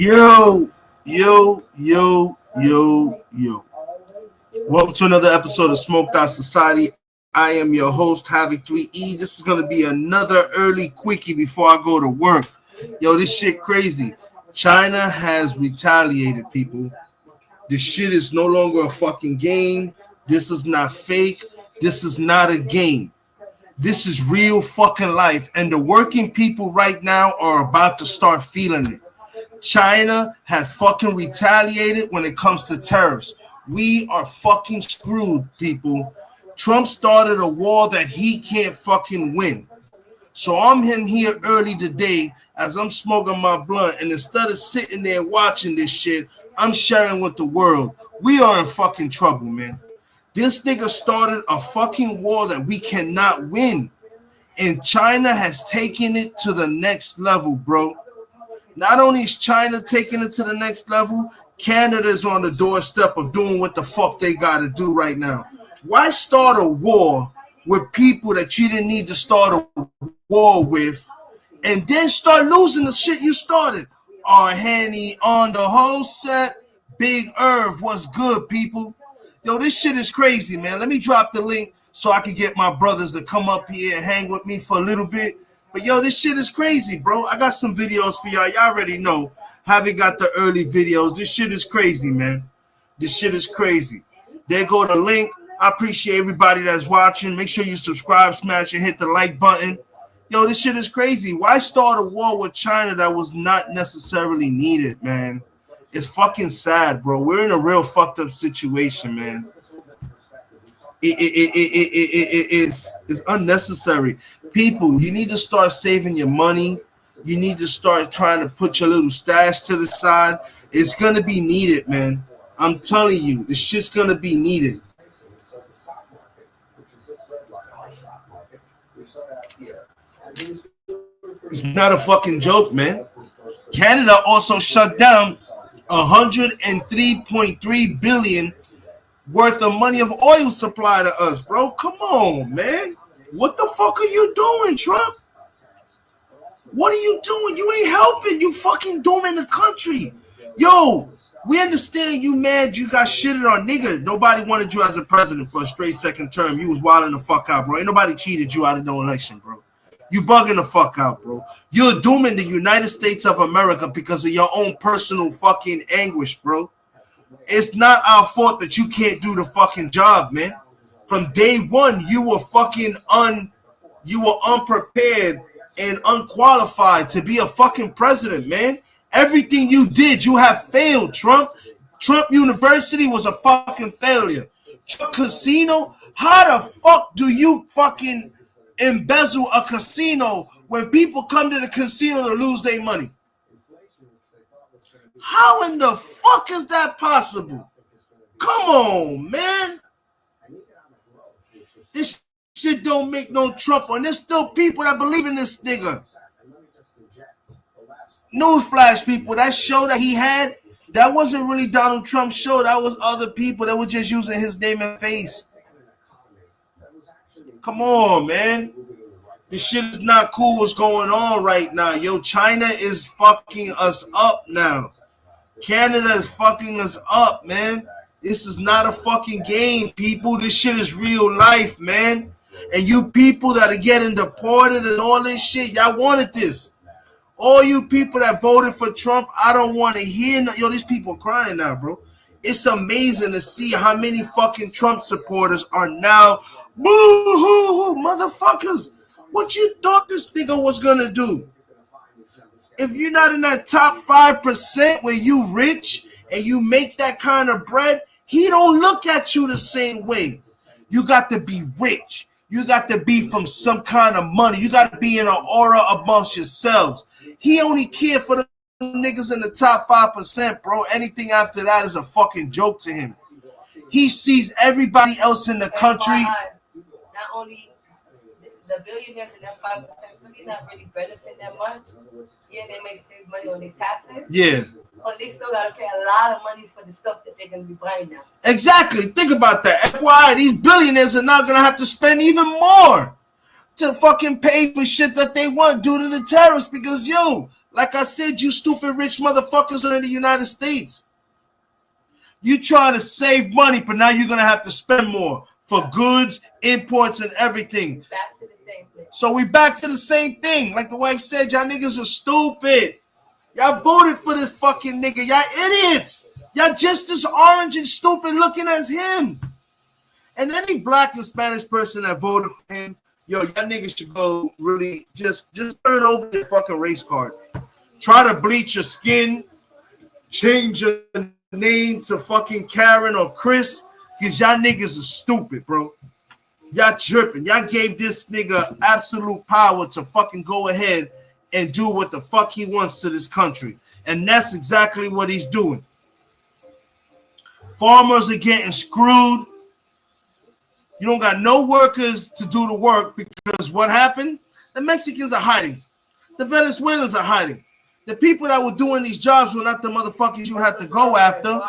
Yo, yo. Welcome to another episode of Smoked Out Society. I am your host, Havoc 3E. This is going to be another early quickie before I go to work. Yo, this shit crazy. China has retaliated, people. This shit is no longer a fucking game. This is not fake. This is not a game. This is real fucking life. And the working people right now are about to start feeling it. China has fucking retaliated when it comes to tariffs. We are fucking screwed, people. Trump started a war that he can't fucking win. So I'm in here early today as I'm smoking my blunt, and instead of sitting there watching this shit, I'm sharing with the world. We are in fucking trouble, man. This nigga started a fucking war that we cannot win. And China has taken it to the next level, bro. Not only is China taking it to the next level, Canada is on the doorstep of doing what the fuck they got to do right now. Why start a war with people that you didn't need to start a war with and then start losing the shit you started? Henny on the whole set. Big Irv, what's good, people? Yo, this shit is crazy, man. Let me drop the link so I can get my brothers to come up here and hang with me for a little bit. But yo, this shit is crazy, bro. I got some videos for y'all. Y'all already know. Haven't got the early videos. This shit is crazy, man. This shit is crazy. There go the link. I appreciate everybody that's watching. Make sure you subscribe, smash, and hit the like button. Yo, this shit is crazy. Why start a war with China that was not necessarily needed, man? It's fucking sad, bro. We're in a real fucked up situation, man. It's unnecessary. People, you need to start saving your money. You need to start trying to put your little stash to the side. It's going to be needed, man. I'm telling you, this shit's going to be needed. It's not a fucking joke, man. Canada also shut down 103.3 billion worth of money of oil supply to us, bro. Come on, man. What the fuck are you doing, Trump? What are you doing? You ain't helping. You fucking dooming the country. Yo, we understand you mad you got shitted on, nigga. Nobody wanted you as a president for a straight second term. You was wilding the fuck out, bro. Ain't nobody cheated you out of no election, bro. You bugging the fuck out, bro. You're dooming the United States of America because of your own personal fucking anguish, bro. It's not our fault that you can't do the fucking job, man. From day one, you were unprepared and unqualified to be a fucking president, man. Everything you did, you have failed, Trump. Trump University was a fucking failure. Trump Casino, how the fuck do you fucking embezzle a casino when people come to the casino to lose their money? How in the fuck is that possible? Come on, man. This shit don't make no Trump on. There's still people that believe in this nigga. Newsflash, people, that show that he had, that wasn't really Donald Trump's show. That was other people that were just using his name and face. Come on, man. This shit is not cool what's going on right now. Yo, China is fucking us up now. Canada is fucking us up, man. This is not a fucking game, people. This shit is real life, man. And you people that are getting deported and all this shit, y'all wanted this. All you people that voted for Trump, I don't want to hear. Yo, these people crying now, bro. It's amazing to see how many fucking Trump supporters are now boo-hoo-hoo, motherfuckers. What you thought this nigga was going to do? If you're not in that top 5% where you rich and you make that kind of bread, he don't look at you the same way. You got to be rich. You got to be from some kind of money. You got to be in an aura amongst yourselves. He only cared for the niggas in the top 5%, bro. Anything after that is a fucking joke to him. He sees everybody else in the country. Not only the billionaires in that 5% really not really benefit that much. Yeah, they may save money on their taxes. Yeah. But they still gotta pay a lot of money for the stuff that they're gonna be buying now. Exactly. Think about that. FYI, these billionaires are now gonna have to spend even more to fucking pay for shit that they want due to the tariffs. Because yo, Like I said, you stupid rich motherfuckers are in the United States. You trying to save money, but now you're going to have to spend more for goods, imports, and everything. Back to the same thing. So we back to the same thing. Like the wife said, y'all niggas are stupid. Y'all voted for this fucking nigga. Y'all idiots. Y'all just as orange and stupid looking as him. And any black and Spanish person that voted for him, yo, y'all niggas should go really just turn over your fucking race card. Try to bleach your skin. Change your name to fucking Karen or Chris. Because y'all niggas are stupid, bro. Y'all tripping. Y'all gave this nigga absolute power to fucking go ahead and do what the fuck he wants to this country. And that's exactly what he's doing. Farmers are getting screwed. You don't got no workers to do the work because what happened? The Mexicans are hiding. The Venezuelans are hiding. The people that were doing these jobs were not the motherfuckers you had to go after.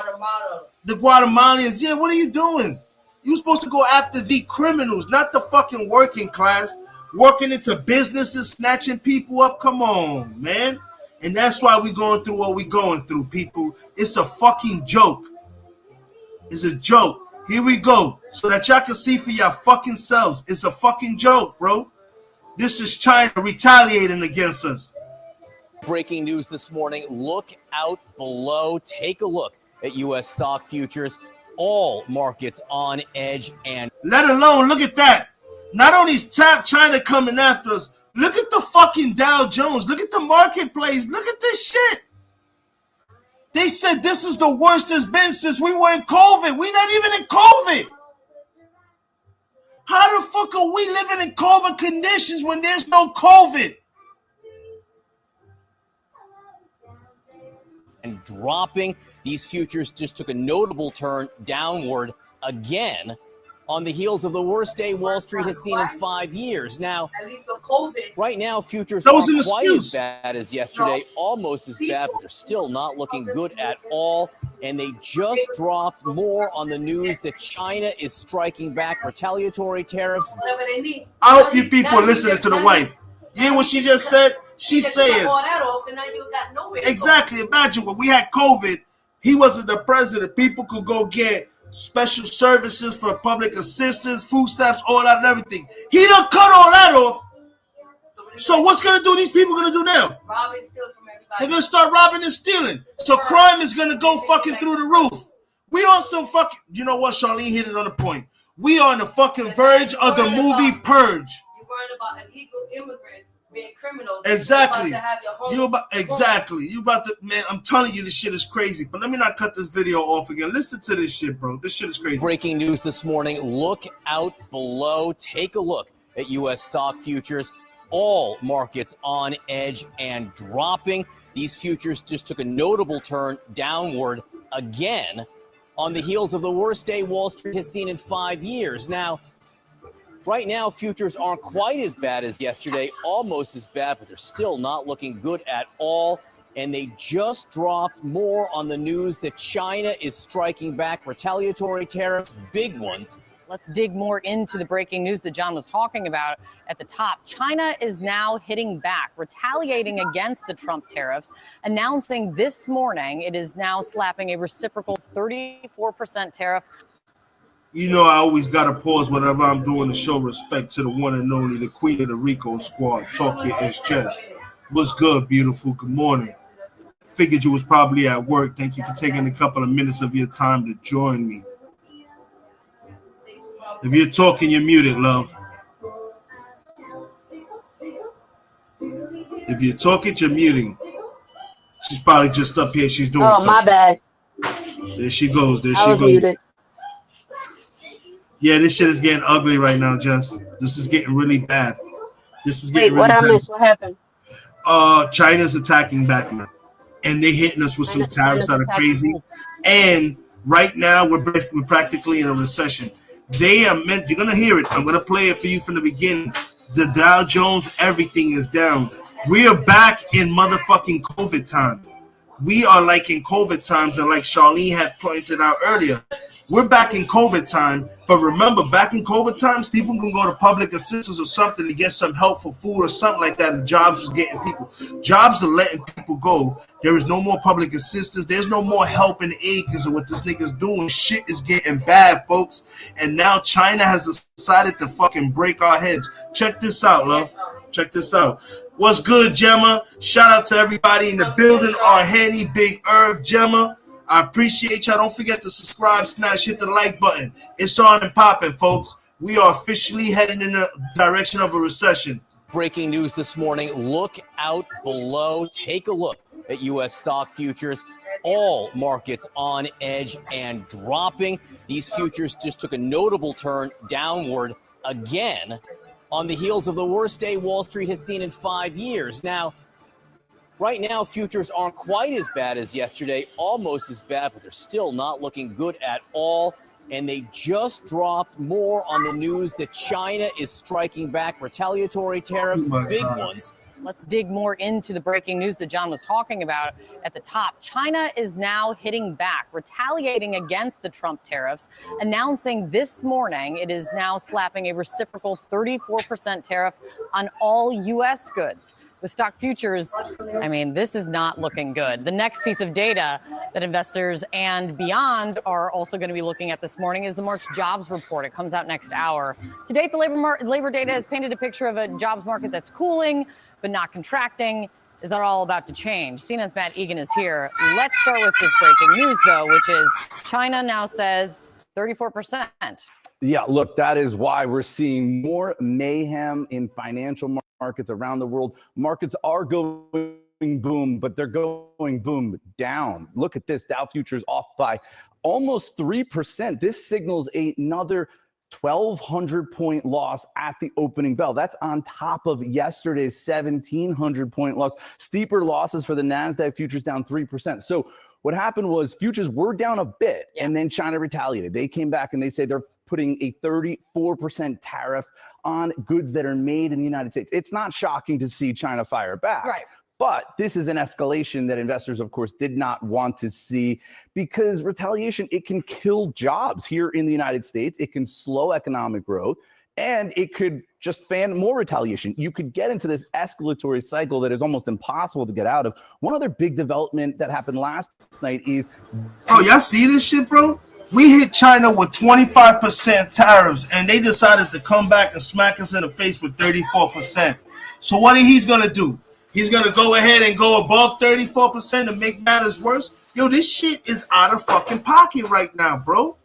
The Guatemalans. Yeah, what are you doing? You're supposed to go after the criminals, not the fucking working class. Working into businesses, snatching people up. Come on, man. And that's why we're going through what we're going through, people. It's a fucking joke. It's a joke. Here we go. So that y'all can see for your fucking selves. It's a fucking joke, bro. This is China retaliating against us. Breaking news this morning. Look out below. Take a look at U.S. stock futures. All markets on edge. And let alone, look at that. Not only is China coming after us, look at the fucking Dow Jones. Look at the marketplace. Look at this shit. They said this is the worst it's been since we were in COVID. We're not even in COVID. How the fuck are we living in COVID conditions when there's no COVID? And dropping. These futures just took a notable turn downward again on the heels of the worst day Wall Street has seen in 5 years. Now, right now, futures aren't quite as bad as yesterday, almost as bad, but they're still not looking good at all. And they just dropped more on the news that China is striking back retaliatory tariffs. I hope you people are listening to the wife. You hear what she just said? She's saying, exactly, imagine when we had COVID, he wasn't the president. People could go get special services for public assistance, food stamps, all that and everything. He done cut all that off. So what's going to do these people going to do now? Rob and steal from everybody. They're going to start robbing and stealing. So crime is going to go fucking through the roof. We on some fucking, you know what, Charlene hit it on the point. We are on the fucking verge of the movie Purge. You're worried about illegal immigrants being criminals. Exactly. Exactly. You about to, man, I'm telling you, this shit is crazy. But let me not cut this video off again. Listen to this shit, bro. This shit is crazy. Breaking news this morning. Look out below. Take a look at U.S. stock futures. All markets on edge and dropping. These futures just took a notable turn downward again on the heels of the worst day Wall Street has seen in 5 years. Now, right now, futures aren't quite as bad as yesterday, almost as bad, but they're still not looking good at all. And they just dropped more on the news that China is striking back retaliatory tariffs, big ones. Let's dig more into the breaking news that John was talking about at the top. China is now hitting back, retaliating against the Trump tariffs, announcing this morning it is now slapping a reciprocal 34% tariff. You know, I always got to pause whenever I'm doing to show respect to the one and only, the queen of the Rico squad, Talk Your Ish Jess. What's good, beautiful? Good morning. Figured you was probably at work. Thank you for taking a couple of minutes of your time to join me. If you're talking, you're muted, love. If you're talking, you're muting. She's probably just up here. She's doing something. Oh, my bad. There she goes. There I she was goes. muted. Yeah, this shit is getting ugly right now, Jess. This is getting really bad. This is getting Wait, what really I bad. missed? What happened? China's attacking back now. And they hitting us with some tariffs that are crazy. And right now, we're practically in a recession. They are meant, you're going to hear it. I'm going to play it for you from the beginning. The Dow Jones, everything is down. We are back in motherfucking COVID times. We are like in COVID times, and like Charlene had pointed out earlier, We're back in COVID time, but remember, back in COVID times, people can go to public assistance or something to get some help for food or something like that. If jobs was getting people, jobs are letting people go. There is no more public assistance. There's no more help in aid because of what this nigga's doing. Shit is getting bad, folks. And now China has decided to fucking break our heads. Check this out, love. Check this out. What's good, Gemma? Shout out to everybody in the building. Arhani, Big Earth, Gemma. I appreciate y'all. Don't forget to subscribe, smash, hit the like button. It's on and popping, folks. We are officially heading in the direction of a recession. Breaking news this morning. Look out below. Take a look at U.S. stock futures. All markets on edge and dropping. These futures just took a notable turn downward again on the heels of the worst day Wall Street has seen in 5 years. Now, right now, futures aren't quite as bad as yesterday, almost as bad, but they're still not looking good at all. And they just dropped more on the news that China is striking back, retaliatory tariffs, big ones. Let's dig more into the breaking news that John was talking about at the top. China is now hitting back, retaliating against the Trump tariffs, announcing this morning it is now slapping a reciprocal 34% tariff on all U.S. goods. With stock futures, I mean, this is not looking good. The next piece of data that investors and beyond are also going to be looking at this morning is the March jobs report. It comes out next hour. To date, the labor data has painted a picture of a jobs market that's cooling, but not contracting. Is that all about to change? CNN's Matt Egan is here. Let's start with this breaking news, though, which is China now says 34%. Yeah, look, that is why we're seeing more mayhem in financial markets around the world. Markets are going boom, but they're going boom down. Look at this. Dow futures off by almost 3%. This signals another 1,200 point loss at the opening bell. That's on top of yesterday's 1,700 point loss. Steeper losses for the NASDAQ futures down 3%. So what happened was futures were down a bit, and then China retaliated. They came back and they say they're putting a 34% tariff on goods that are made in the United States. It's not shocking to see China fire back. Right. But this is an escalation that investors, of course, did not want to see, because retaliation, it can kill jobs here in the United States. It can slow economic growth, and it could just fan more retaliation. You could get into this escalatory cycle that is almost impossible to get out of. One other big development that happened last night is... Oh, y'all see this shit, bro? We hit China with 25% tariffs, and they decided to come back and smack us in the face with 34%. So what he's going to do? He's going to go ahead and go above 34% to make matters worse? Yo, this shit is out of fucking pocket right now, bro.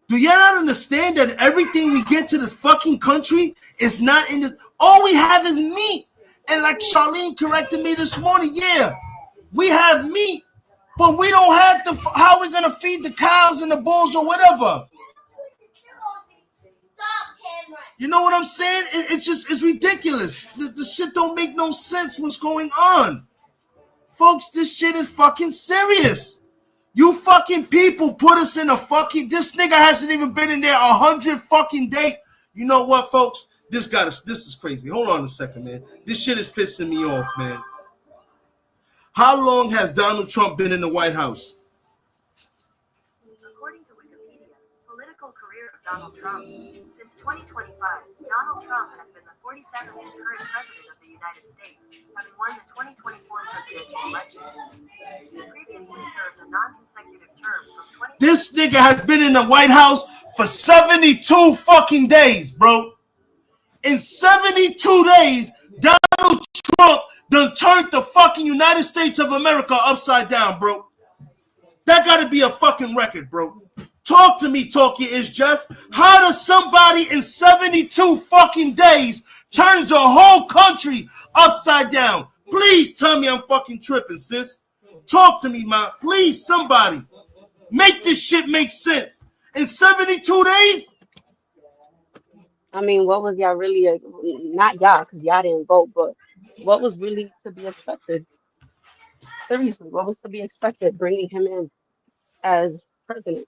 Do y'all not understand that everything we get to this fucking country is not in the... All we have is meat. And like Charlene corrected me this morning, yeah, we have meat. But we don't have the, how we're going to feed the cows and the bulls or whatever. You know what I'm saying? It's ridiculous. The shit don't make no sense what's going on. Folks, this shit is fucking serious. You fucking people put us in a fucking, this nigga hasn't even been in there 100 fucking days. You know what, folks? This is crazy. Hold on a second, man. This shit is pissing me off, man. How long has Donald Trump been in the White House? According to Wikipedia, political career of Donald Trump. Since 2025, Donald Trump has been the 47th current president of the United States, having won the 2024 presidential election. He previously served a non-consecutive term from 20... This nigga has been in the White House for 72 fucking days, bro. In 72 days, Donald Trump done turned the fucking United States of America upside down, bro. That gotta be a fucking record, bro. Talk to me, Talkie is just. How does somebody in 72 fucking days turns a whole country upside down? Please tell me I'm fucking tripping, sis. Talk to me, man. Please, somebody. Make this shit make sense. In 72 days? I mean, what was y'all really, not y'all, because y'all didn't vote, but what was really to be expected? Seriously, what was to be expected bringing him in as president?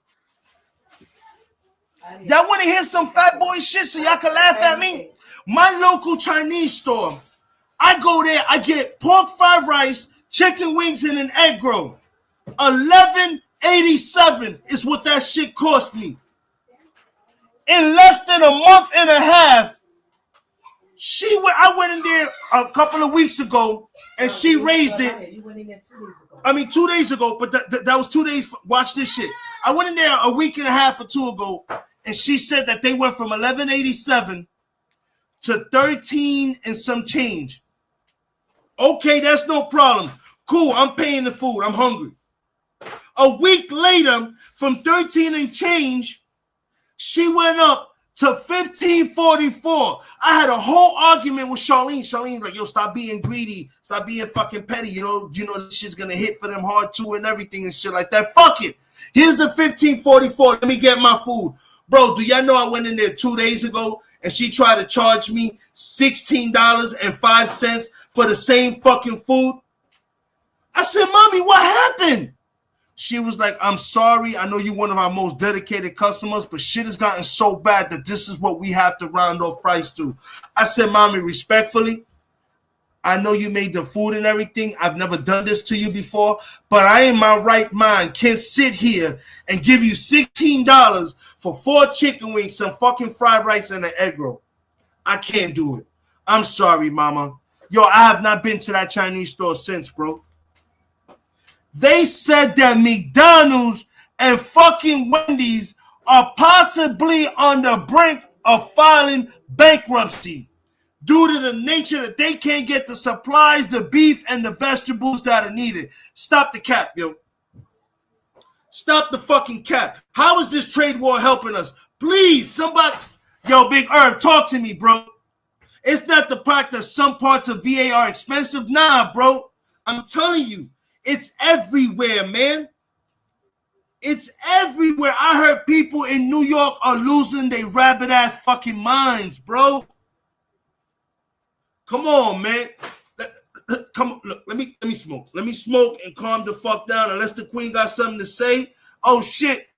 Y'all want to hear some fat boy shit so y'all can laugh at me? My local Chinese store, I go there, I get pork fried rice, chicken wings, and an egg roll. $11 $11.87 is what that shit cost me. In less than a month and a half, I went in there a couple of weeks ago and she raised it. You went in there 2 days ago. I mean, 2 days ago, but that was 2 days. Watch this shit. I went in there a week and a half or two ago, and she said that they went from $11.87 to 13 and some change. Okay, that's no problem. Cool, I'm paying the food. I'm hungry. A week later, from 13 and change, she went up to $15.44. I had a whole argument with Charlene. Charlene like, yo, stop being greedy. Stop being fucking petty. You know this shit's gonna hit for them hard too and everything and shit like that. Fuck it. Here's the $15.44. Let me get my food. Bro, do y'all know I went in there 2 days ago and she tried to charge me $16.05 for the same fucking food? I said, Mommy, what happened? She was like, I'm sorry. I know you're one of our most dedicated customers, but shit has gotten so bad that this is what we have to round off price to. I said, Mommy, respectfully, I know you made the food and everything. I've never done this to you before, but I in my right mind can't sit here and give you $16 for 4 chicken wings, some fucking fried rice, and an egg roll. I can't do it. I'm sorry, Mama. Yo, I have not been to that Chinese store since, bro. They said that McDonald's and fucking Wendy's are possibly on the brink of filing bankruptcy due to the nature that they can't get the supplies, the beef, and the vegetables that are needed. Stop the cap, yo. Stop the fucking cap. How is this trade war helping us? Please, somebody. Yo, Big Irv, talk to me, bro. It's not the fact that some parts of VA are expensive. Nah, bro. I'm telling you. It's everywhere, man. It's everywhere. I heard people in New York are losing their rabbit ass fucking minds, bro. Come on, man. Come on, look. Let me smoke. Let me smoke and calm the fuck down. Unless the queen got something to say. Oh shit,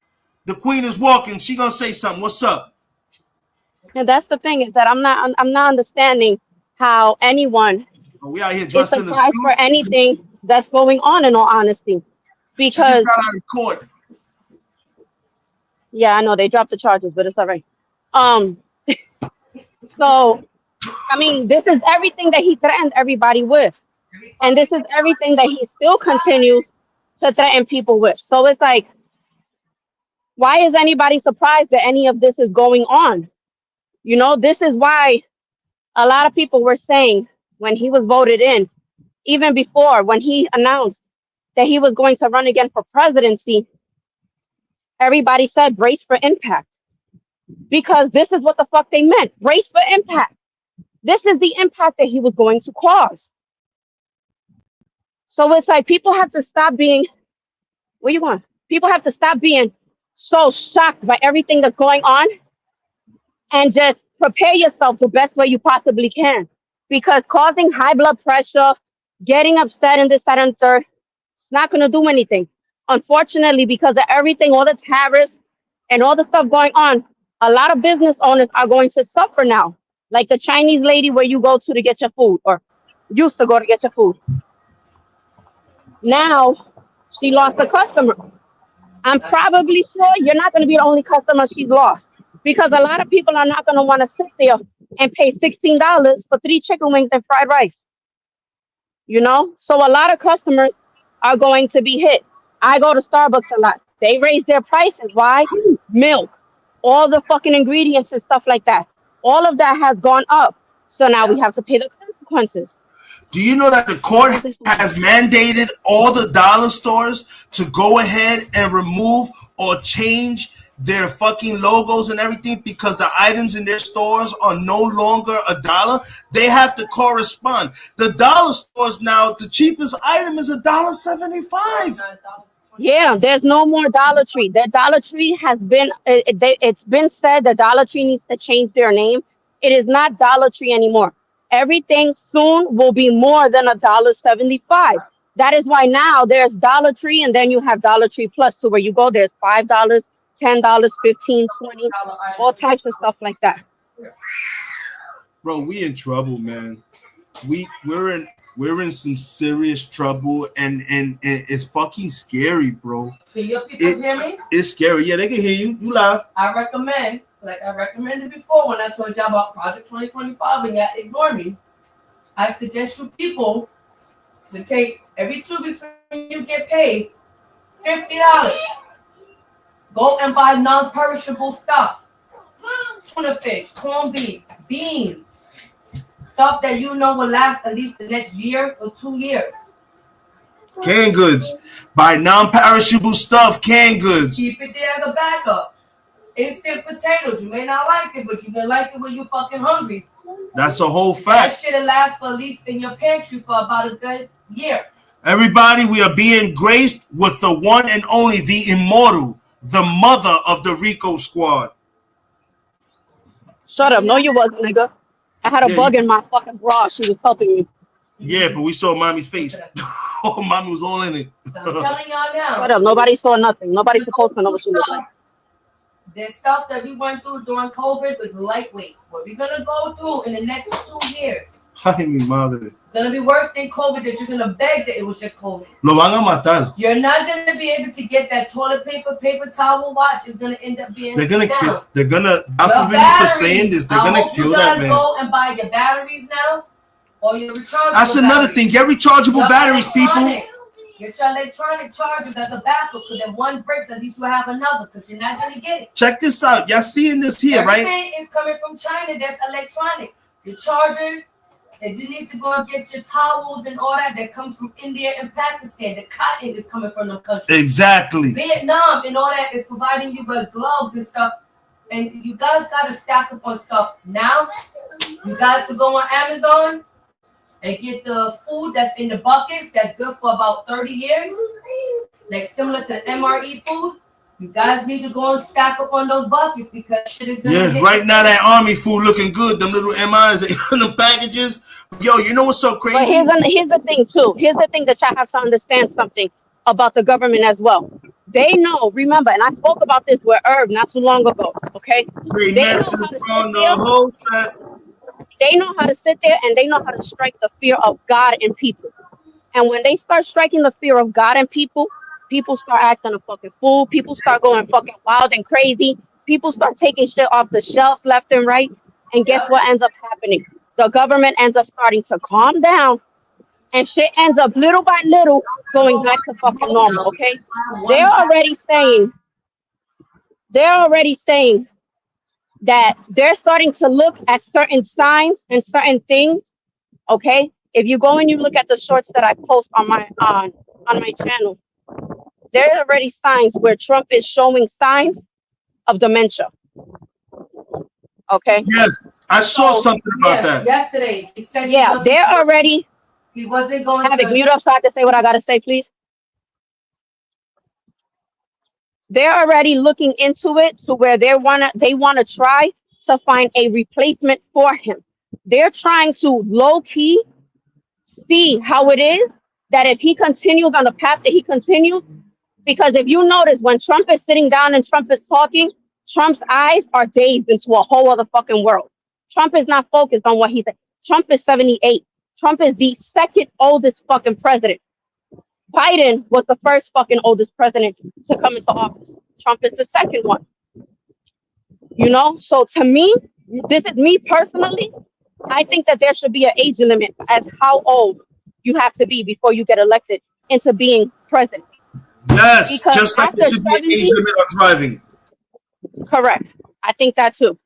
the queen is walking. She gonna say something. What's up? And that's the thing is that I'm not understanding how anyone we out here is dressed in the surprised for anything that's going on, in all honesty, because she just got out of court. Yeah, I know they dropped the charges, but it's all right. So I mean, this is everything that he threatened everybody with, and this is everything that he still continues to threaten people with. So it's like, why is anybody surprised that any of this is going on? You know, this is why a lot of people were saying when he was voted in, even before when he announced that he was going to run again for presidency, everybody said brace for impact, because this is what the fuck they meant. Brace for impact. This is the impact that he was going to cause. So it's like people have to stop being, where you going? People have to stop being so shocked by everything that's going on and just prepare yourself the best way you possibly can. Because causing high blood pressure, getting upset and this, that, and third, it's not going to do anything. Unfortunately, because of everything, all the tariffs and all the stuff going on, a lot of business owners are going to suffer now. Like the Chinese lady where you go to get your food, or used to go to get your food. Now she lost a customer. I'm probably sure you're not going to be the only customer she's lost, because a lot of people are not going to want to sit there and pay $16 for 3 chicken wings and fried rice. You know, so a lot of customers are going to be hit. I go to Starbucks a lot. They raise their prices. Why? Milk, all the fucking ingredients and stuff like that. All of that has gone up. So now we have to pay the consequences. Do you know that the court has mandated all the dollar stores to go ahead and remove or change their fucking logos and everything, because the items in their stores are no longer $1? They have to correspond. The dollar stores now, the cheapest item is $1.75. Yeah, there's no more Dollar Tree. The Dollar Tree has been, it's been said that Dollar Tree needs to change their name. It is not Dollar Tree anymore. Everything soon will be more than $1.75. That is why now there's Dollar Tree, and then you have Dollar Tree Plus, to where you go, there's $5, $10, $15, $20, all types of stuff like that. Bro, we in trouble, man. We're we're in some serious trouble, and it's fucking scary, bro. Can your people hear me? It's scary. Yeah, they can hear you. You live. I recommend, like I recommended before when I told you about Project 2025 and y'all ignore me, I suggest you people to take every 2 weeks when you get paid $50. Go and buy non-perishable stuff. Tuna fish, corned beef, beans. Stuff that you know will last at least the next year or 2 years. Canned goods. Buy non-perishable stuff, canned goods. Keep it there as a backup. Instant potatoes. You may not like it, but you can like it when you're fucking hungry. That's a whole That fact. shit'll last for at least in your pantry for about a good year. Everybody, we are being graced with the one and only, the immortal, the mother of the Rico Squad. Shut up. No, you wasn't, nigga. I had a bug in my fucking bra. She was helping me. Yeah, but we saw mommy's face. Oh, mommy was all in it. So I'm telling y'all now. Shut up. Nobody saw nothing. Nobody's supposed to know what she looked like. The stuff that we went through during COVID was lightweight. What we're gonna go through in the next 2 years, Ay, mi madre. it's gonna be worse than COVID. That you're gonna beg that it was just COVID. Lo van a matar. You're not gonna be able to get that toilet paper towel watch. It's gonna end up being They're gonna down. kill. They're gonna. The I forbid you for saying this. They're I gonna hope kill you that guys man. go and buy your batteries now, or your rechargeable. That's another thing. Get rechargeable Your batteries, people. electronics. Get your electronic chargers as a backup, because if one breaks, at least you have another, because you're not gonna get it. Check this out. Y'all seeing this here, right? Everything is coming from China. That's electronic. The chargers. If you need to go and get your towels and all that, that comes from India and Pakistan. The cotton is coming from them countries. Exactly. Vietnam and all that is providing you with gloves and stuff. And you guys got to stack up on stuff now. You guys could go on Amazon and get the food that's in the buckets that's good for about 30 years. Like similar to MRE food. You guys need to go and stack up on those buckets because shit is gonna Yeah, hit right you. now that army food looking good. Them little MIs in the packages. Yo, you know what's so crazy? But here's the thing too. Here's the thing that y'all have to understand something about the government as well. They know, remember, and I spoke about this with Herb not too long ago. Okay, Three they know matches how to sit on the there. whole set. They know how to sit there and they know how to strike the fear of God and people. And when they start striking the fear of God and people start acting a fucking fool. People start going fucking wild and crazy. People start taking shit off the shelf left and right. And guess what ends up happening? The government ends up starting to calm down and shit ends up little by little going back to fucking normal, okay? They're already saying that they're starting to look at certain signs and certain things, okay? If you go and you look at the shorts that I post on my channel, there are already signs where Trump is showing signs of dementia. Okay. Yes, I saw something about that. Yesterday, he said Yeah, he wasn't going have it to mute up so I can say what I gotta say, please. They're already looking into it to where they wanna try to find a replacement for him. They're trying to low key see how it is that if he continues on the path that he continues. Because if you notice, when Trump is sitting down and Trump is talking, Trump's eyes are dazed into a whole other fucking world. Trump is not focused on what he said. Trump is 78. Trump is the second oldest fucking president. Biden was the first fucking oldest president to come into office. Trump is the second one. You know? So to me, this is me personally, I think that there should be an age limit as how old you have to be before you get elected into being president. Yes, Because just like there should be an age limit on driving. Correct. I think that too.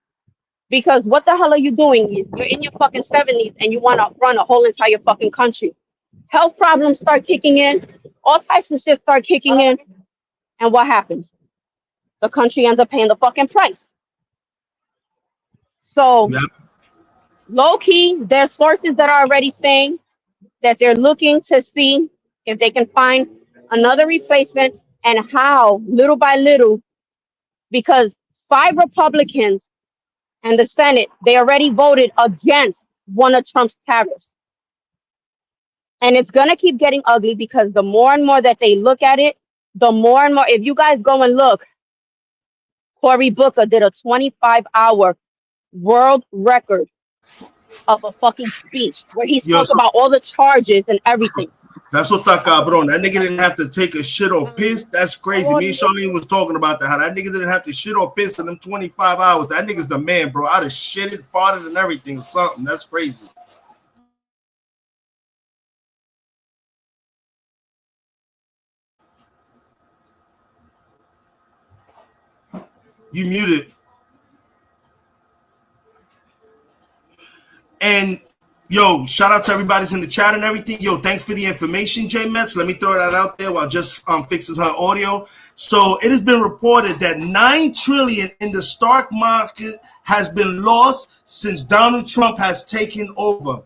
Because what the hell are you doing? You're in your fucking 70s and you want to run a whole entire fucking country. Health problems start kicking in. All types of shit start kicking in. And what happens? The country ends up paying the fucking price. So, low key, there's sources that are already saying that they're looking to see if they can find another replacement and how, little by little, because 5 Republicans and the Senate, they already voted against one of Trump's tariffs. And it's going to keep getting ugly because the more and more that they look at it, the more and more, if you guys go and look, Cory Booker did a 25-hour world record of a fucking speech where he Yo, spoke so about all the charges and everything. that's what está cabrón. That nigga didn't have to take a shit or piss. That's crazy. Me and Charlene was talking about that. How that nigga didn't have to shit or piss in them 25 hours. That nigga's the man, bro. I'd have shitted, farted, and everything or something. That's crazy. You muted. And yo, shout out to everybody's in the chat and everything. Yo, thanks for the information, J Metz. Let me throw that out there while just fixes her audio. So it has been reported that $9 trillion in the stock market has been lost since Donald Trump has taken over.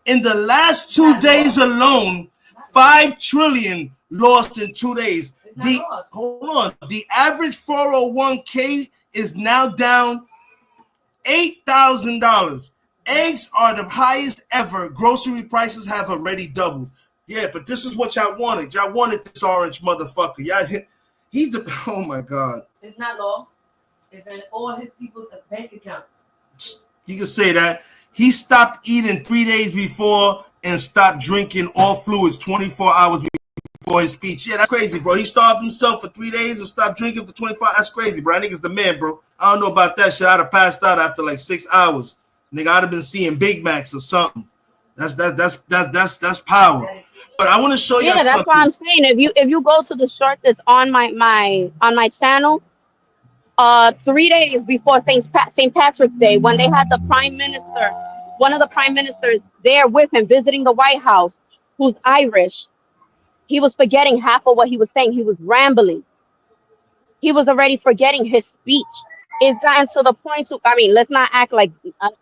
In the last 2 days alone, $5 trillion lost in 2 days. Hold on. The average 401k is now down $8,000. Eggs are the highest ever. Grocery prices have already doubled. Yeah, but this is what y'all wanted. Y'all wanted this orange motherfucker. Y'all, he's the, oh my God. It's not lost. It's in all his people's bank accounts. You can say that. He stopped eating 3 days before and stopped drinking all fluids 24 hours before his speech. Yeah, that's crazy, bro. He starved himself for 3 days and stopped drinking for 25. That's crazy, bro. I think it's the man, bro. I don't know about that shit. I'd have passed out after like 6 hours. Nigga, I'd have been seeing Big Macs or something. That's power. But I want to show you. Yeah, that's something. what I'm saying. If you go to the short that's on my channel, 3 days before St. Patrick's Day, when they had the prime minister, one of the prime ministers there with him visiting the White House, who's Irish, he was forgetting half of what he was saying. He was rambling. He was already forgetting his speech. It's gotten to the point to, I mean, let's not act like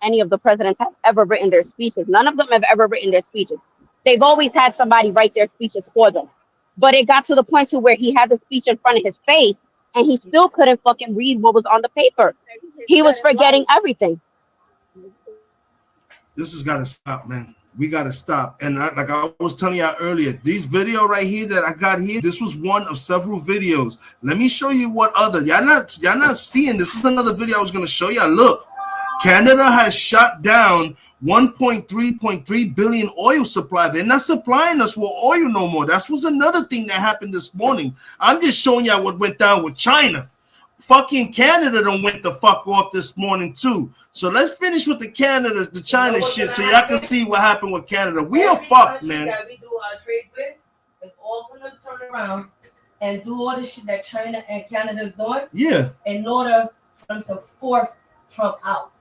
any of the presidents have ever written their speeches. None of them have ever written their speeches. They've always had somebody write their speeches for them. But it got to the point to where he had the speech in front of his face and he still couldn't fucking read what was on the paper. He was forgetting everything. This has got to stop, man. We got to stop. And like I was telling y'all earlier, these video right here that I got here, this was one of several videos. Let me show you what other. Y'all not seeing this. This is another video I was going to show y'all. Look, Canada has shut down 1.3 billion oil supply. They're not supplying us with oil no more. That was another thing that happened this morning. I'm just showing y'all what went down with China. Fucking Canada done went the fuck off this morning too. So let's finish with the China shit so y'all can see what happened with Canada. We are fucked, man. That we do our trades with is all gonna turn around and do all the shit that China and Canada is doing. Yeah. In order for them to force Trump out.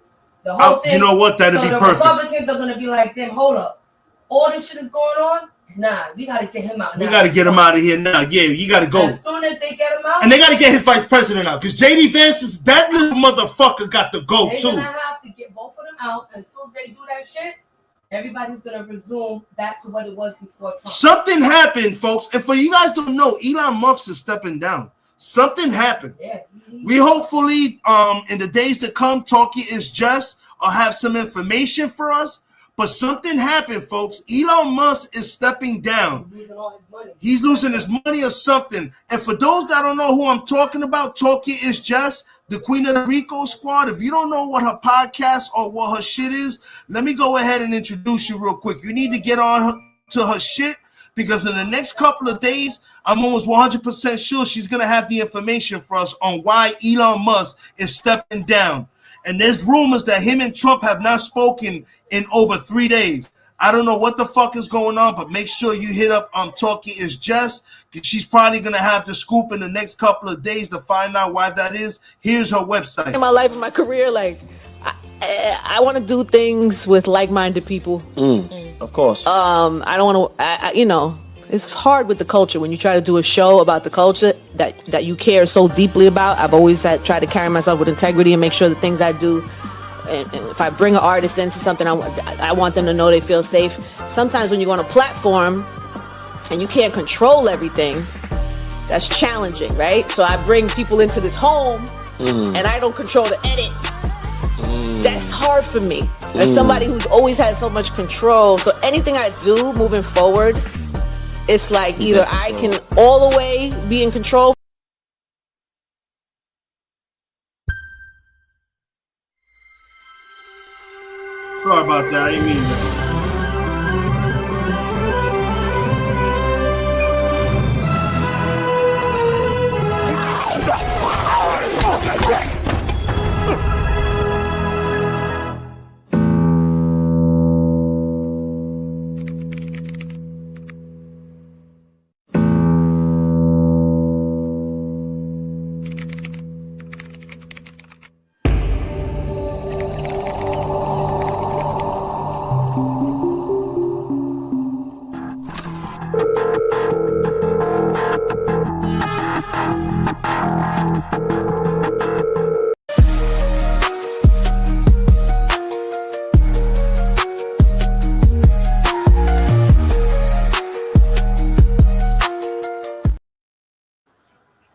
The whole thing. You know what? That'd be perfect. The Republicans are gonna be like, damn, hold up. All this shit is going on. Nah, we gotta get him out. We gotta get him out of here now. Yeah, you gotta go. As soon as they get him out, and they gotta get his vice president out because JD Vance is that little motherfucker got to go too. They're gonna have to get both of them out, and as soon as they do that shit, everybody's gonna resume back to what it was before Trump. Something happened, folks, and for you guys don't know, Elon Musk is stepping down. Something happened. Yeah. We hopefully, in the days to come, Talkie is just or have some information for us. But something happened, folks. Elon Musk is stepping down. He's losing his money or something. And for those that don't know who I'm talking about, Talkie is just the Queen of the Rico Squad. If you don't know what her podcast or what her shit is, let me go ahead and introduce you real quick. You need to get on to her shit because in the next couple of days, I'm almost 100% sure she's going to have the information for us on why Elon Musk is stepping down. And there's rumors that him and Trump have not spoken in over 3 days. I don't know what the fuck is going on, but make sure you hit up Talkie is Jess, because she's probably going to have the scoop in the next couple of days to find out why that is. Here's her website. In my life and my career, like, I want to do things with like-minded people. Of course. I don't want to, you know, it's hard with the culture when you try to do a show about the culture that you care so deeply about. I've always tried to carry myself with integrity and make sure the things I do, and if I bring an artist into something, I want them to know they feel safe. Sometimes when you're on a platform and you can't control everything, that's challenging, right? So I bring people into this home and I don't control the edit. That's hard for me. As somebody who's always had so much control. So anything I do moving forward, it's like either I can all the way be in control. Sorry about that. I didn't mean that.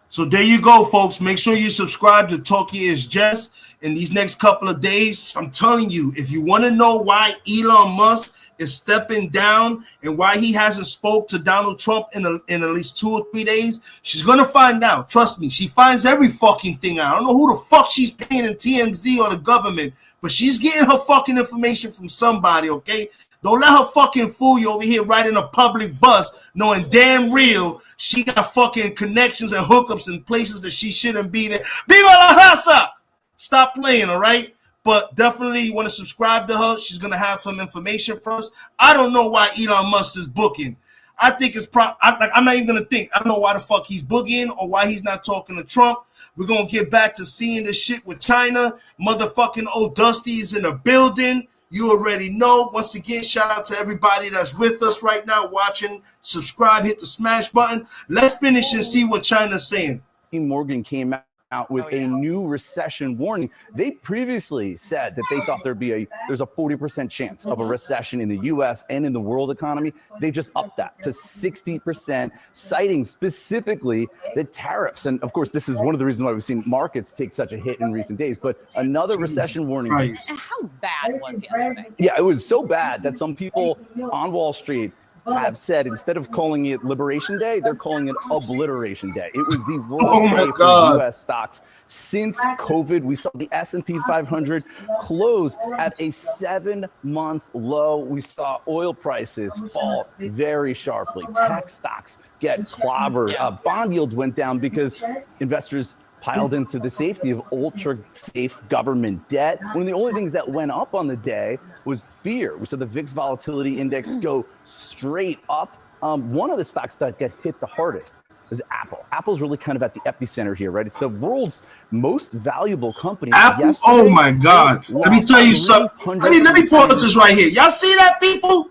So there you go, folks. Make sure you subscribe to Talkie is Jess in these next couple of days. I'm telling you, if you want to know why Elon Musk is stepping down and why he hasn't spoke to Donald Trump in at least 2 or 3 days, she's going to find out. Trust me, she finds every fucking thing out. I don't know who the fuck she's paying in TMZ or the government, but she's getting her fucking information from somebody, okay? Don't let her fucking fool you over here riding a public bus knowing damn real she got fucking connections and hookups in places that she shouldn't be there. Viva la raza! Stop playing, all right? But definitely you want to subscribe to her. She's going to have some information for us. I don't know why Elon Musk is booking. I think it's I'm not even going to think. I don't know why the fuck he's boogieing or why he's not talking to Trump. We're going to get back to seeing this shit with China. Motherfucking old Dusty is in the building. You already know. Once again, shout out to everybody that's with us right now watching. Subscribe, hit the smash button. Let's finish and see what China's saying. Morgan came out with a new recession warning. They previously said that they thought there's a 40% chance of a recession in the US and in the world economy. They just upped that to 60%, citing specifically the tariffs. And of course, this is one of the reasons why we've seen markets take such a hit in recent days. But another recession warning. And how bad was yesterday? Yeah, it was so bad that some people on Wall Street have said instead of calling it Liberation Day, they're calling it Obliteration Day. It was the worst day for U.S. stocks since COVID. We saw the S&P 500 close at a 7-month low. We saw oil prices fall very sharply. Tech stocks get clobbered. Bond yields went down because investors piled into the safety of ultra-safe government debt. One of the only things that went up on the day was fear. We saw the VIX volatility index go straight up. One of the stocks that got hit the hardest was Apple. Apple's really kind of at the epicenter here, right? It's the world's most valuable company. Apple, oh my God. Let me tell you something. Let me pause this right here. Y'all see that, people?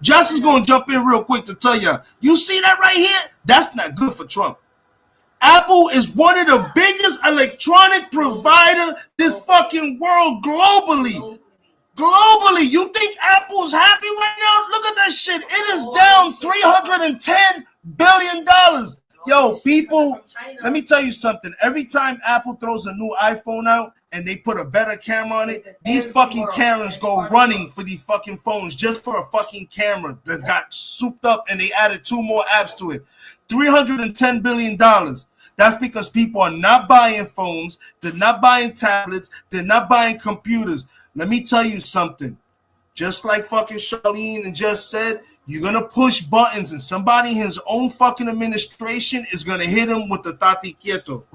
Jess is going to jump in real quick to tell y'all. You see that right here? That's not good for Trump. Apple is one of the biggest electronic provider this fucking world globally. Globally, you think Apple is happy right now? Look at that shit. It is down $310 billion. Yo, people, let me tell you something. Every time Apple throws a new iPhone out and they put a better camera on it, these fucking Karens go running for these fucking phones just for a fucking camera that got souped up and they added 2 more apps to it. $310 billion. That's because people are not buying phones, they're not buying tablets, they're not buying computers. Let me tell you something. Just like fucking Charlene and just said, you're going to push buttons and somebody in his own fucking administration is going to hit him with the Tati Quieto.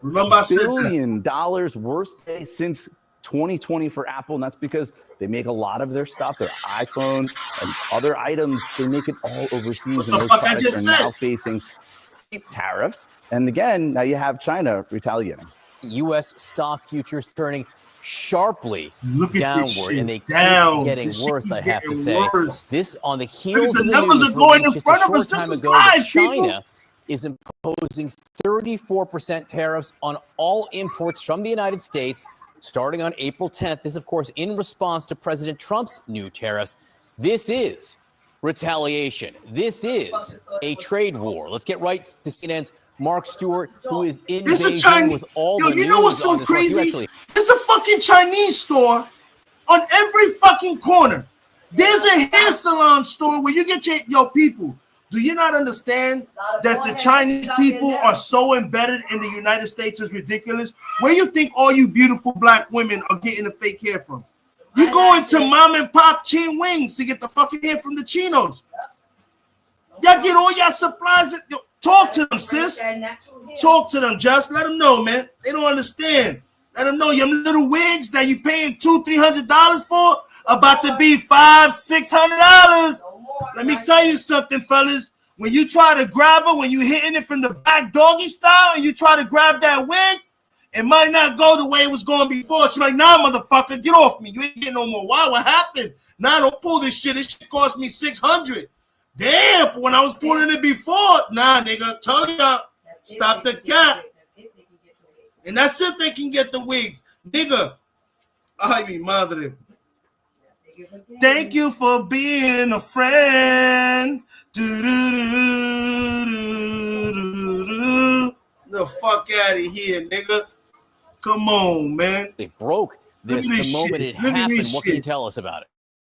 Remember I said $1 billion worst day since 2020 for Apple, and that's because they make a lot of their stuff, their iPhone and other items, they make it all overseas, and those products are now facing steep tariffs. And again, now you have China retaliating. U.S. stock futures turning sharply downward, and they keep getting worse, I have to say. This on the heels of the news released just a short time ago that China is imposing 34% tariffs on all imports from the United States starting on April 10th. This, of course, in response to President Trump's new tariffs. This is retaliation. This is a trade war. Let's get right to CNN's Mark Stewart, who is in Beijing with all the news. You know what's so crazy? There's a fucking Chinese store on every fucking corner. There's a hair salon store where you get your people. Do you not understand that the Chinese people are so embedded in the United States is ridiculous? Where you think all you beautiful black women are getting the fake hair from? You go into mom and pop chain wings to get the fucking hair from the chinos. Y'all get all y'all supplies. Talk to them, sis. Talk to them, just let them know, man. They don't understand. Let them know your little wigs that you paying $200-$300 for about to be $500-$600. Let me tell you something, fellas. When you try to grab her, when you hitting it from the back doggy style, and you try to grab that wig, it might not go the way it was going before. She's like, nah, motherfucker, get off me. You ain't getting no more. Why? What happened? Nah, don't pull this shit. This shit cost me $600. Damn, but when I was pulling it before, nah, nigga, tell you, stop the cap. And that's if they can get the wigs. Nigga, ay, mi madre. Thank you for being a friend. The fuck out of here, nigga. Come on, man. They broke this the moment it happened. What can you tell us about it?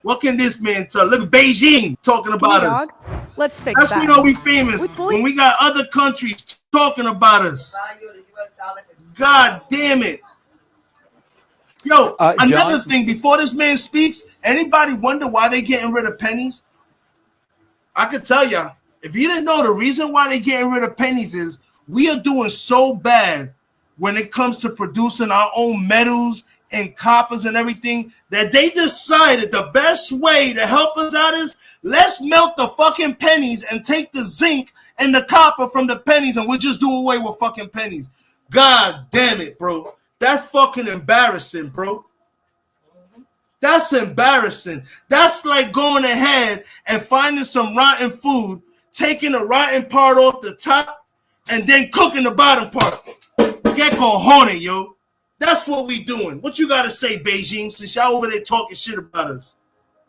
What can this man tell? Look at Beijing talking about us. Let's fix That's that. we know we famous when we got other countries talking about us. God damn it. Yo, another thing before this man speaks, anybody wonder why they getting rid of pennies? I could tell ya. If you didn't know, the reason why they getting rid of pennies is we are doing so bad when it comes to producing our own metals and coppers and everything that they decided the best way to help us out is let's melt the fucking pennies and take the zinc and the copper from the pennies and we'll just do away with fucking pennies. God damn it, bro. That's fucking embarrassing, bro. That's embarrassing. That's like going ahead and finding some rotten food, taking the rotten part off the top, and then cooking the bottom part. Get cojones, yo. That's what we doing. What you got to say, Beijing, since y'all over there talking shit about us?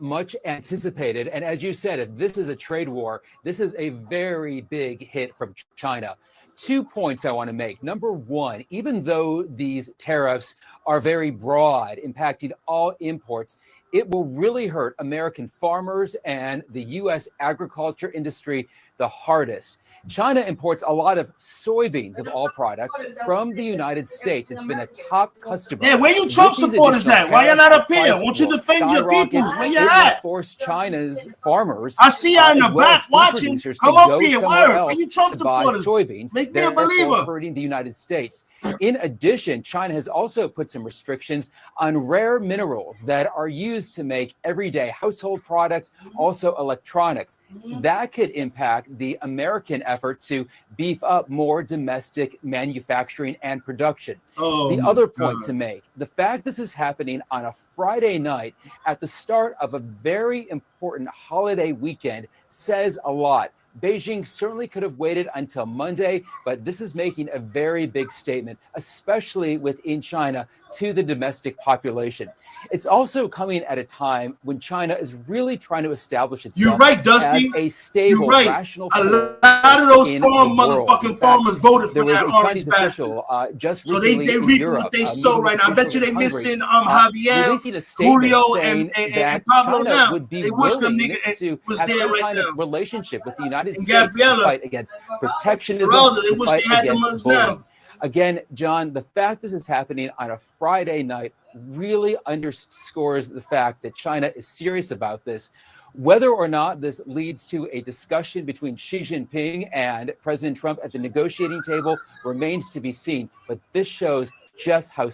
Much anticipated. And as you said, if this is a trade war, this is a very big hit from China. 2 points I want to make. Number one, even though these tariffs are very broad, impacting all imports, it will really hurt American farmers and the U.S. agriculture industry the hardest. China imports a lot of soybeans of all products from the United States. It's been a top customer. Yeah, where you Trump supporters at? Why y'all not up here? Won't you defend your people? Where you at? Force China's farmers. I see y'all in the back watching. Come up here. Where you Trump supporters? Soybeans. Make me a believer. Hurting the United States. In addition, China has also put some restrictions on rare minerals that are used to make everyday household products, also electronics. That could impact the American effort to beef up more domestic manufacturing and production. The other point to make, the fact this is happening on a Friday night at the start of a very important holiday weekend says a lot. Beijing certainly could have waited until Monday, but this is making a very big statement, especially within China, to the domestic population. It's also coming at a time when China is really trying to establish itself as a stable, rational force. A lot of those motherfucking farmers voted for that orange bastard. Just so they reap what they sow right now. I bet you they missing Javier, Julio, and Pablo now. They wish them niggas was there right now. Relationship with the United States to fight against protectionism, to fight against bullying. Again, John, the fact this is happening on a Friday night really underscores the fact that China is serious about this. Whether or not this leads to a discussion between Xi Jinping and President Trump at the negotiating table remains to be seen. But this shows just how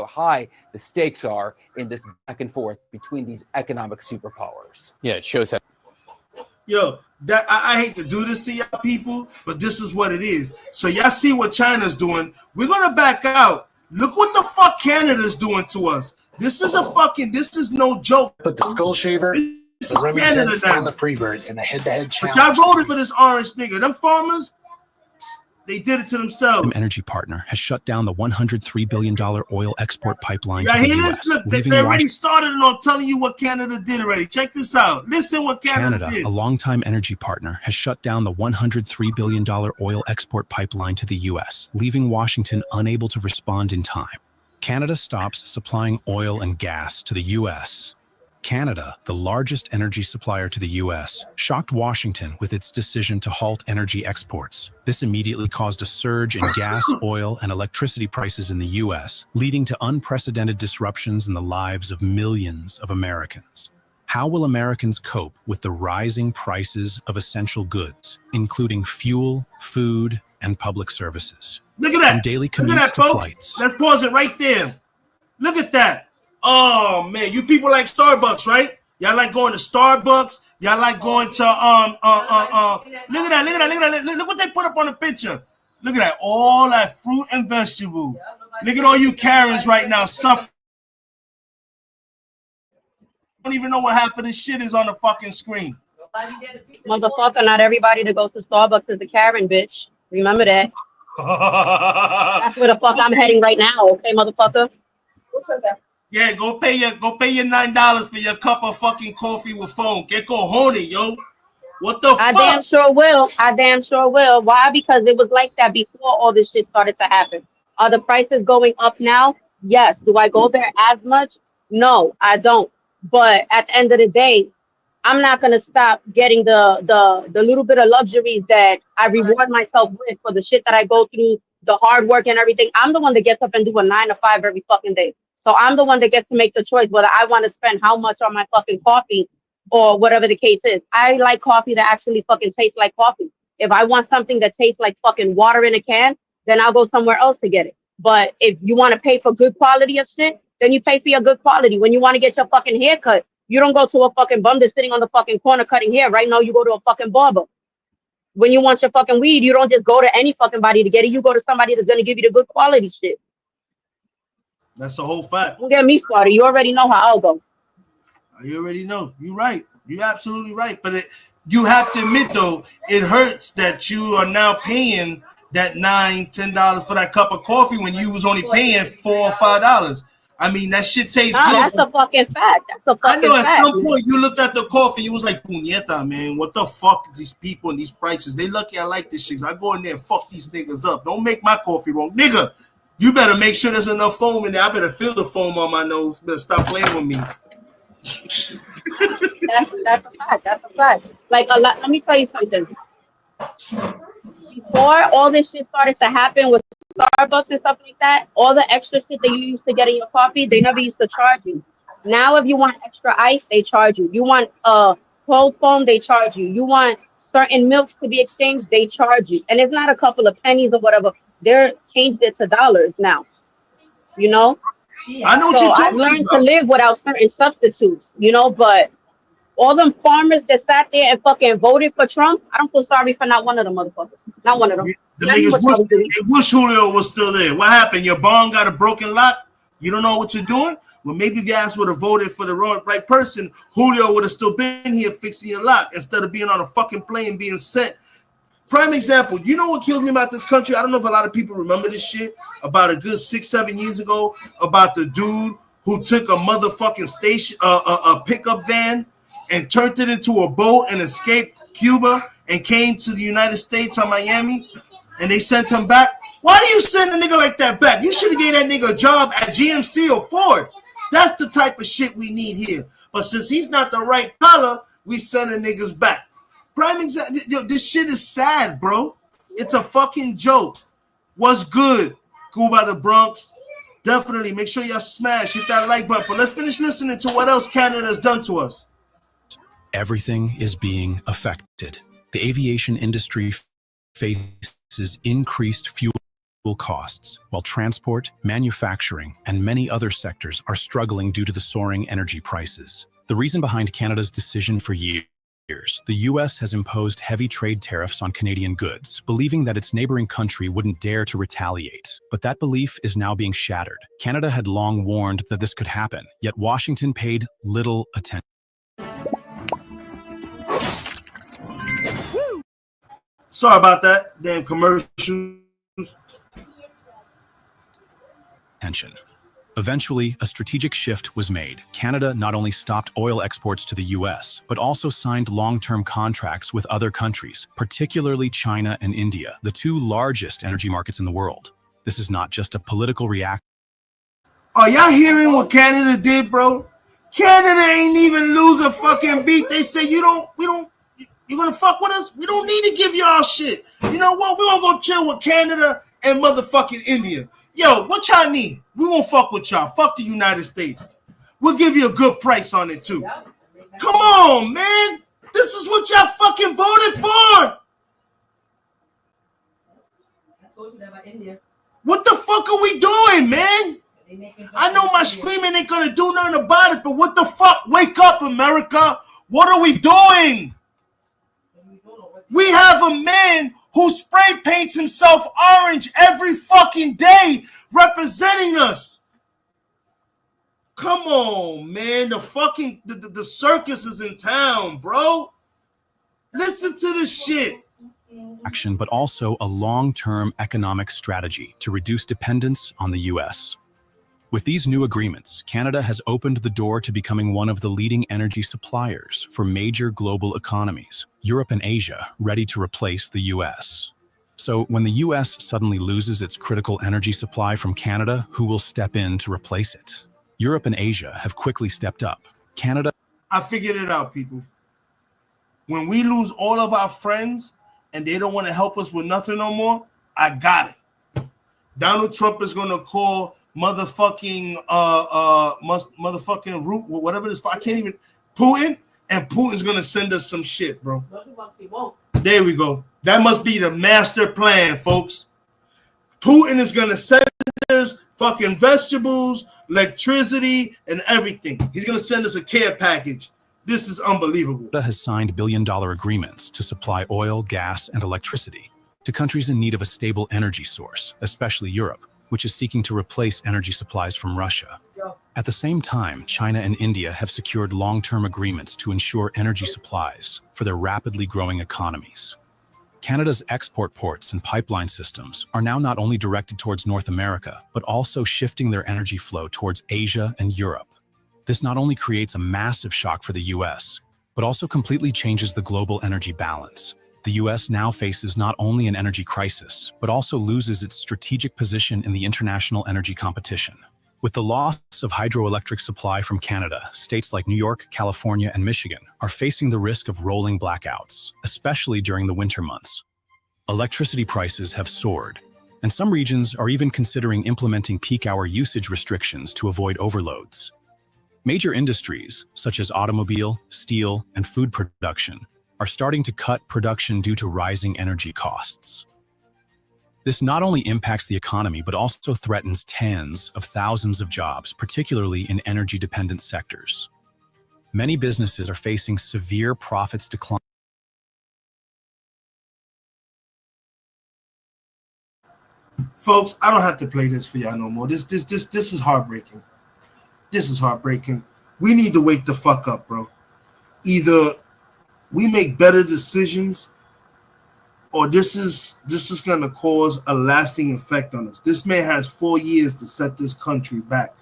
high the stakes are in this back and forth between these economic superpowers. Yeah, it shows how. Yo, that I hate to do this to y'all people, but this is what it is. So y'all see what China's doing. We're gonna back out. Look what the fuck Canada's doing to us. This is no joke. Put the Skull Shaver, the Remington, and the Freebird in a head-to-head challenge. But y'all voted for this orange nigga. Them farmers, they did it to themselves. Energy Partner has shut down the $103 billion oil export pipeline to Yeah, the hear U.S. this? Look, they already started on telling you what Canada did already. Check this out. Listen what Canada did. A longtime energy partner, has shut down the $103 billion oil export pipeline to the U.S., leaving Washington unable to respond in time. Canada stops supplying oil and gas to the U.S. Canada, the largest energy supplier to the U.S., shocked Washington with its decision to halt energy exports. This immediately caused a surge in gas, oil, and electricity prices in the U.S., leading to unprecedented disruptions in the lives of millions of Americans. How will Americans cope with the rising prices of essential goods, including fuel, food, and public services? Look at that. From daily Look at commutes that, to folks. flights. Let's pause it right there. Look at that. Oh man, you people like Starbucks, right? Y'all like going to Starbucks. Y'all like going to Look at that. Look what they put up on the picture. Look at that. All that fruit and vegetable. Look at all you Karens right now suffering. Don't even know what half of this shit is on the fucking screen. Motherfucker, not everybody that goes to Starbucks is a Karen, bitch. Remember that. That's where the fuck I'm heading right now, okay, motherfucker? Yeah, go pay your $9 for your cup of fucking coffee with foam. Get cojones, yo. What the I fuck? damn sure will. I damn sure will. Why? Because it was like that before all this shit started to happen. Are the prices going up now? Yes. Do I go there as much? No, I don't. But at the end of the day, I'm not gonna stop getting the little bit of luxuries that I reward myself with for the shit that I go through, the hard work and everything. I'm the one that gets up and do a 9 to 5 every fucking day. So I'm the one that gets to make the choice whether I want to spend how much on my fucking coffee or whatever the case is. I like coffee that actually fucking tastes like coffee. If I want something that tastes like fucking water in a can, then I'll go somewhere else to get it. But if you want to pay for good quality of shit, then you pay for your good quality. When you want to get your fucking hair cut, you don't go to a fucking bum that's sitting on the fucking corner cutting hair. Right now, you go to a fucking barber. When you want your fucking weed, you don't just go to any fucking body to get it. You go to somebody that's going to give you the good quality shit. That's a whole fact. Don't get me started. You already know how I'll go. You already know. You're right. You're absolutely right. But you have to admit, though, it hurts that you are now paying that $9-10 for that cup of coffee when you was only paying $4 or $5. I mean, that shit tastes good. That's a fucking fact. That's a fucking fact. I know at some point you looked at the coffee, you was like, puñeta, man, what the fuck these people and these prices? They lucky I like this shit. I go in there and fuck these niggas up. Don't make my coffee wrong. Nigga, you better make sure there's enough foam in there. I better feel the foam on my nose. Better stop playing with me. That's a fact. That's a fact. Like a lot. Let me tell you something. Before all this shit started to happen with Starbucks and stuff like that, all the extra shit that you used to get in your coffee, they never used to charge you. Now, if you want extra ice, they charge you. You want cold foam, they charge you. You want certain milks to be exchanged, they charge you. And it's not a couple of pennies or whatever. They're changed it to dollars now. You know? I know what so you're talking I've learned about. to live without certain substitutes, you know, but all them farmers that sat there and fucking voted for Trump, I don't feel sorry for not one of them motherfuckers. Not one of them. The niggas wish Julio was still there. What happened? Your barn got a broken lock? You don't know what you're doing? Well, maybe if you guys would have voted for the right person, Julio would have still been here fixing your lock instead of being on a fucking plane being sent. Prime example, you know what kills me about this country? I don't know if a lot of people remember this shit about a good 6-7 years ago about the dude who took a motherfucking station, a pickup van and turned it into a boat and escaped Cuba and came to the United States on Miami, and they sent him back. Why do you send a nigga like that back? You should have gave that nigga a job at GMC or Ford. That's the type of shit we need here. But since he's not the right color, we sending niggas back. Prime example, this shit is sad, bro. It's a fucking joke. What's good? Cool by the Bronx. Definitely make sure y'all smash, hit that like button. But let's finish listening to what else Canada's done to us. Everything is being affected. The aviation industry faces increased fuel costs, while transport, manufacturing, and many other sectors are struggling due to the soaring energy prices. The reason behind Canada's decision for years, the U.S. has imposed heavy trade tariffs on Canadian goods, believing that its neighboring country wouldn't dare to retaliate. But that belief is now being shattered. Canada had long warned that this could happen, yet Washington paid little attention. Sorry about that. Damn commercials. Eventually, a strategic shift was made. Canada not only stopped oil exports to the U.S., but also signed long-term contracts with other countries, particularly China and India, the two largest energy markets in the world. This is not just a political reaction. Are y'all hearing what Canada did, bro? Canada ain't even lose a fucking beat. They say you're gonna fuck with us? We don't need to give y'all shit. You know what? We're gonna go chill with Canada and motherfucking India. Yo, what y'all need? We won't fuck with y'all. Fuck the United States. We'll give you a good price on it too. Come on, man. This is what y'all fucking voted for. I told you that about India. What the fuck are we doing, man? I know my screaming ain't gonna do nothing about it, but what the fuck? Wake up, America. What are we doing? We have a man who spray paints himself orange every fucking day representing us. Come on, man. The circus is in town, bro. Listen to this shit. Action, but also a long-term economic strategy to reduce dependence on the U.S. With these new agreements, Canada has opened the door to becoming one of the leading energy suppliers for major global economies, Europe and Asia, ready to replace the U.S. So when the U.S. suddenly loses its critical energy supply from Canada, who will step in to replace it? Europe and Asia have quickly stepped up. Canada... I figured it out, people. When we lose all of our friends and they don't want to help us with nothing no more, I got it. Donald Trump is going to call motherfucking root, whatever this, I can't even, Putin, and Putin's going to send us some shit, bro. There we go. That must be the master plan, folks. Putin is going to send us fucking vegetables, electricity, and everything. He's going to send us a care package. This is unbelievable. Canada has signed billion-dollar agreements to supply oil, gas, and electricity to countries in need of a stable energy source, especially Europe, which is seeking to replace energy supplies from Russia. At the same time, China and India have secured long-term agreements to ensure energy supplies for their rapidly growing economies. Canada's export ports and pipeline systems are now not only directed towards North America, but also shifting their energy flow towards Asia and Europe. This not only creates a massive shock for the US, but also completely changes the global energy balance. The US now faces not only an energy crisis, but also loses its strategic position in the international energy competition. With the loss of hydroelectric supply from Canada, states like New York, California, and Michigan are facing the risk of rolling blackouts, especially during the winter months. Electricity prices have soared, and some regions are even considering implementing peak hour usage restrictions to avoid overloads. Major industries, such as automobile, steel, and food production, are starting to cut production due to rising energy costs. This not only impacts the economy, but also threatens tens of thousands of jobs, particularly in energy-dependent sectors. Many businesses are facing severe profits decline. Folks, I don't have to play this for y'all no more. This is heartbreaking. This is heartbreaking. We need to wake the fuck up, bro. Either we make better decisions, or this is gonna cause a lasting effect on us. This man has 4 years to set this country back,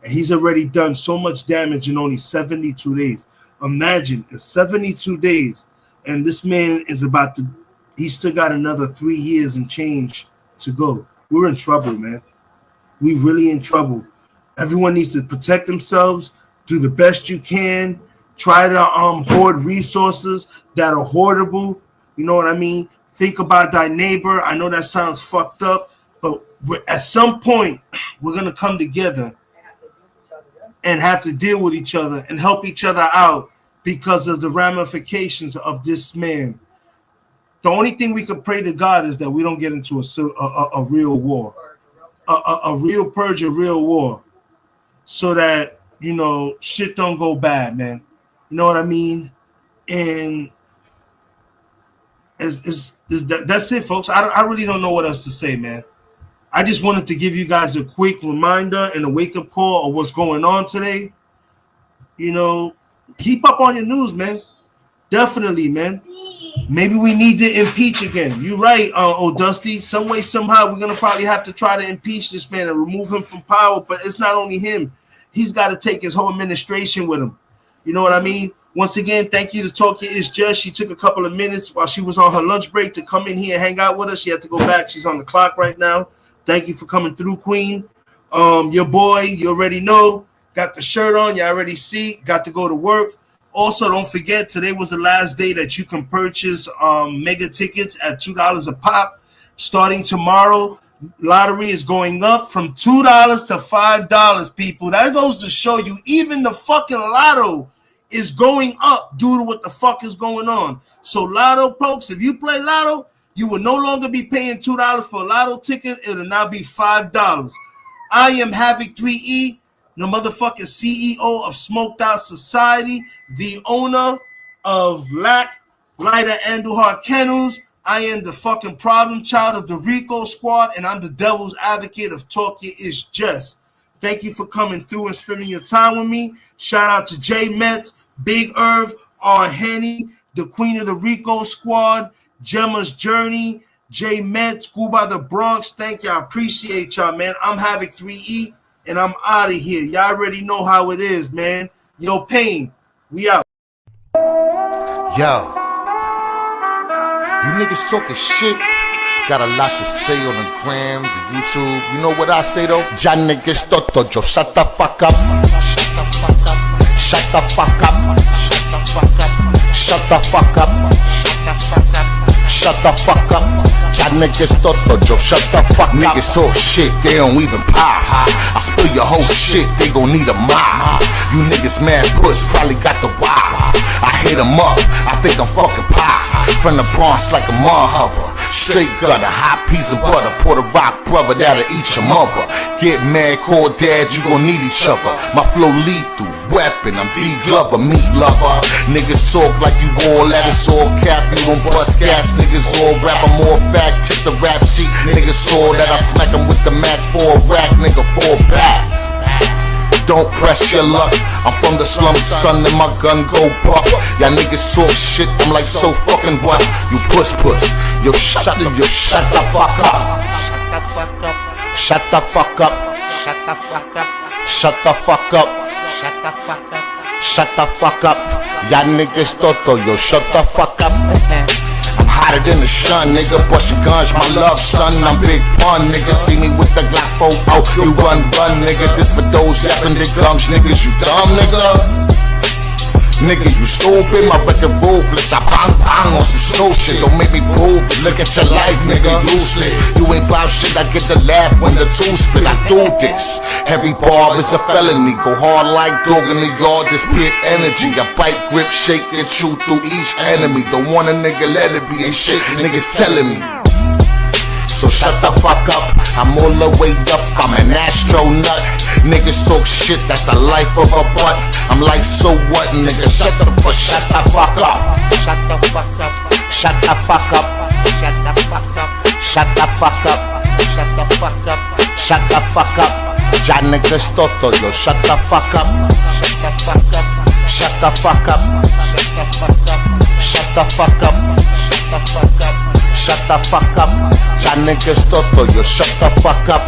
and he's already done so much damage in only 72 days. Imagine in 72 days, and this man is he's still got another 3 years and change to go. We're in trouble, man. We really in trouble. Everyone needs to protect themselves, do the best you can, try to hoard resources that are hoardable. You know what I mean? Think about thy neighbor. I know that sounds fucked up, but at some point, we're going to come together and have to deal with each other and help each other out because of the ramifications of this man. The only thing we could pray to God is that we don't get into a real war, a real purge, a real war, so that, you know, shit don't go bad, man. You know what I mean? And that's it, folks. I really don't know what else to say, man. I just wanted to give you guys a quick reminder and a wake-up call of what's going on today. You know, keep up on your news, man. Definitely, man. Maybe we need to impeach again. You're right, Dusty. Some way, somehow, we're going to probably have to try to impeach this man and remove him from power. But it's not only him. He's got to take his whole administration with him. You know what I mean? Once again, thank you to Talkia Is Just. She took a couple of minutes while she was on her lunch break to come in here and hang out with us. She had to go back. She's on the clock right now. Thank you for coming through, Queen. Your boy, you already know. Got the shirt on. You already see. Got to go to work. Also, don't forget, today was the last day that you can purchase mega tickets at $2 a pop. Starting tomorrow, lottery is going up from $2 to $5, people. That goes to show you even the fucking lotto is going up due to what the fuck is going on. So lotto, folks, if you play lotto, you will no longer be paying $2 for a lotto ticket. It'll now be $5. I am Havoc 3E, the motherfucking CEO of Smoked Out Society, the owner of Lack, Lighter, and Duhar Kennels. I am the fucking problem child of the Rico Squad, and I'm the devil's advocate of Talk Your Ish Just. Thank you for coming through and spending your time with me. Shout out to Jay Metz, Big Irv, R. Henny, the queen of the Rico Squad, Gemma's Journey, Jay Metz, School by the Bronx. Thank you. I appreciate y'all, man. I'm Havoc 3E, and I'm out of here. Y'all already know how it is, man. Yo, Pain, we out. Yo. You niggas talking shit. Got a lot to say on the gram, the YouTube. You know what I say though? Ya niggas toto, yo, shut the fuck up. Shut the fuck up. Shut the fuck up. Shut the fuck up. Ya niggas toto, yo, shut the fuck up. Niggas talk shit, they don't even pie. I spill your whole shit, they gon' need a mop. You niggas mad push, probably got the wire. I hit them up, I think I'm fucking pie. From the Bronx like a mud-hubber. Straight gutter, hot piece of butter. Puerto Rock brother that'll eat your mother. Get mad, call dad, you gon' need each other. My flow lethal, weapon, I'm D Glover, meat lover. Niggas talk like you all let us all cap. You gon' bust gas, niggas all rap. I'm more fact, check the rap sheet. Niggas saw that I smack them with the Mac 4 rack, nigga 4 back. Don't press your luck. I'm from the slums, son, and my gun go buff. Y'all niggas talk shit, I'm like so fucking what? You puss. Yo, shut the fuck up. Shut the fuck up. Shut the fuck up. Shut the fuck up. Shut the fuck up. Shut the fuck up. Y'all niggas toto, yo, shut the fuck up. I'm hotter than the sun, nigga. Bust your guns, my love, son. I'm Big Pun, nigga. See me with the Glock 4 out. You run, nigga. This for those yapping their gums, niggas. You dumb, nigga. Nigga, you stupid. My record ruthless. I bang on some snow shit. Don't make me prove it. Look at your life, nigga. Useless. You ain't bout shit. I get the laugh when the two spit. I do this. Every bar is a felony. Go hard like dog in the yard. This pit energy. I bite, grip, shake, and chew through each enemy. Don't want a nigga, let it be. Ain't shit niggas telling me. So shut the fuck up, I'm all the way up, I'm an astronaut. Niggas talk shit, that's the life of a butt. I'm like, so what, nigga? Shut the fuck up. Shut the fuck up. Shut the fuck up. Shut the fuck up. Shut the fuck up. Shut the fuck up. Shut the fuck up. Ya niggas toto, yo, shut the fuck up. Shut the fuck up. Shut the fuck up. Shut the fuck up. Shut the fuck up. Shut the fuck up. Ya niggas toto, yo, shut the fuck up.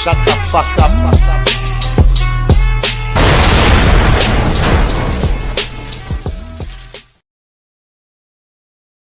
Shut the fuck up.